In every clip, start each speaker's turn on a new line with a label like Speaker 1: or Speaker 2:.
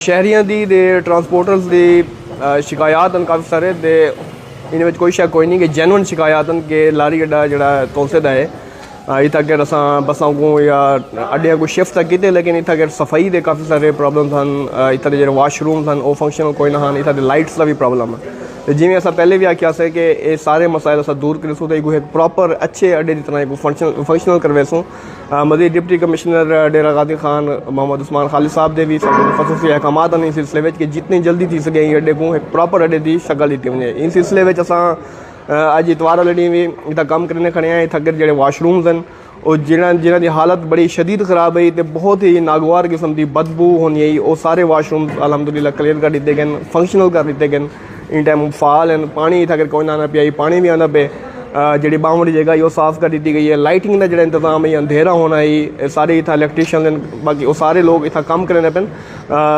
Speaker 1: शहरियां दी दे transporters दी शिकायत हैं काफ़ी सारे दे इन कोई शक कोई नहीं कि जेनुअन शिकायत हैं कि लारी अड्डा जड़ा तोलसे दा है इतना अगर असा बसा को या अड्डिया को शिफ्ट तक किए लेकिन इतना अगर सफाई के काफ़ी सारे प्रॉब्लम हैं इतना जो वाशरूम हैं वो फंक्शनल कोई ना हैं इतना लाइट्स का भी प्रॉब्लम है तो जिमें अस पहले भी आख्या से कि ये सारे मसाइल अस दूर करूँ तो एक प्रॉपर अच्छे अड्डे की तरह फंक्शनल करवेसूँ मजीद डिप्टी कमिश्नर डेरा गादी खान मोहम्मद उस्मान खालिद साहब ने भी खसूसी अहकाम हैं इस सिलसिले में कि जितनी जल्दी थी सके अड्डे को एक प्रॉपर अड्डे की शक्ल दी वजे इन सिलसिले में अस अज इतवार वाले डी भी इतना कम करने खड़े हैं इतना जो वाशरूम्स हैं और जिन्हों की हालत बड़ी शदीद खराब है तो बहुत ही नागवार किस्म की बदबू होनी है वो सारे वाशरूम अलहमदुलिल्लाह क्लीयर कर दिए गए फंक्शनल कर दिए गए इन टाइम फाल हैं पानी इतना अगर कोई ना पिया पानी भी आना पे जी बाहर की जगह वो साफ़ कर दी गई है लाइटिंग का जो इंतजाम है अंधेरा होना ही सारे इतना इलेक्ट्रीशियन बाकी वो सारे लोग इतना कम करने पे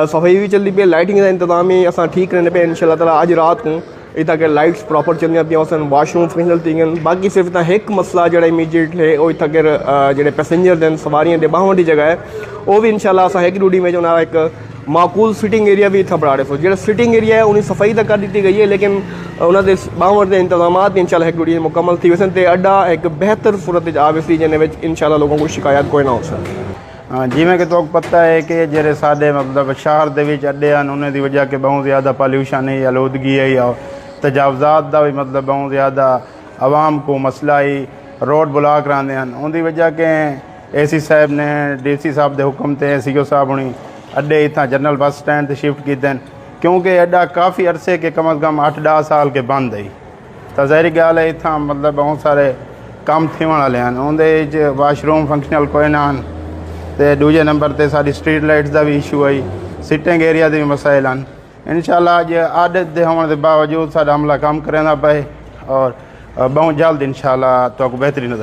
Speaker 1: सफाई भी चलती पे लाइटिंग का इंतजाम ही अस ठीक करने पे इंशाल्लाह ताला अज रात को इतना के लाइट्स प्रॉपर चलनी पे वाशरूम चलती हैं बाकी सिर्फ इतना एक मसला जो इमीजिएट है वो इतना अगर जो पैसेंजर हैं सवारियां के बाहर की जगह है वो भी इंशाल्लाह अस एक ड्यूटी में जो ना एक माकूल सिटिंग एरिया भी इतना बना रहे सो जो सिटिंग एरिया है उन्हें सफाई तो कर दी गई है लेकिन उन्होंने बाहर के इंतजाम इंशाल्लाह एक ड्यूटी मुकम्मल थी वैसे तो अड्डा एक बेहतर सूरत आ वैसी जिन्हें इंशाल्लाह लोगों को शिकायत कोई ना हो सके।
Speaker 2: हाँ जिमें कि तो पता है कि जेरे साढ़े मतलब शहर के अड्डे हैं उन्हें की वजह के बहुत ज़्यादा पॉल्यूशन है आलूदगी है या तजावजात का भी मतलब बहुत ज़्यादा आवाम को मसला ही रोड ब्लॉक कराते हैं उनकी वजह के AC साहब ने DC साहब के हुक्म से SEO साहब हुई अड्डे इतना जनरल बस स्टैंड से शिफ्ट किए हैं क्योंकि अड्डा काफ़ी अरसे के कम अज़ कम 8-10 साल के बंद है तो ज़ाहिर गाल है इतना मतलब बहुत सारे काम थी वाले हैं उनके वाशरूम फंक्शनल कोई ना तो दूजे नंबर पर सारी स्ट्रीट लाइट्स का भी इशू है सिटिंग एरिया के भी मसाइल हैं इंशाल्लाह अज आदत के होने के बावजूद सारा अमला काम करें पे और बहुत जल्द इंशाल्लाह तो बेहतरी नज़र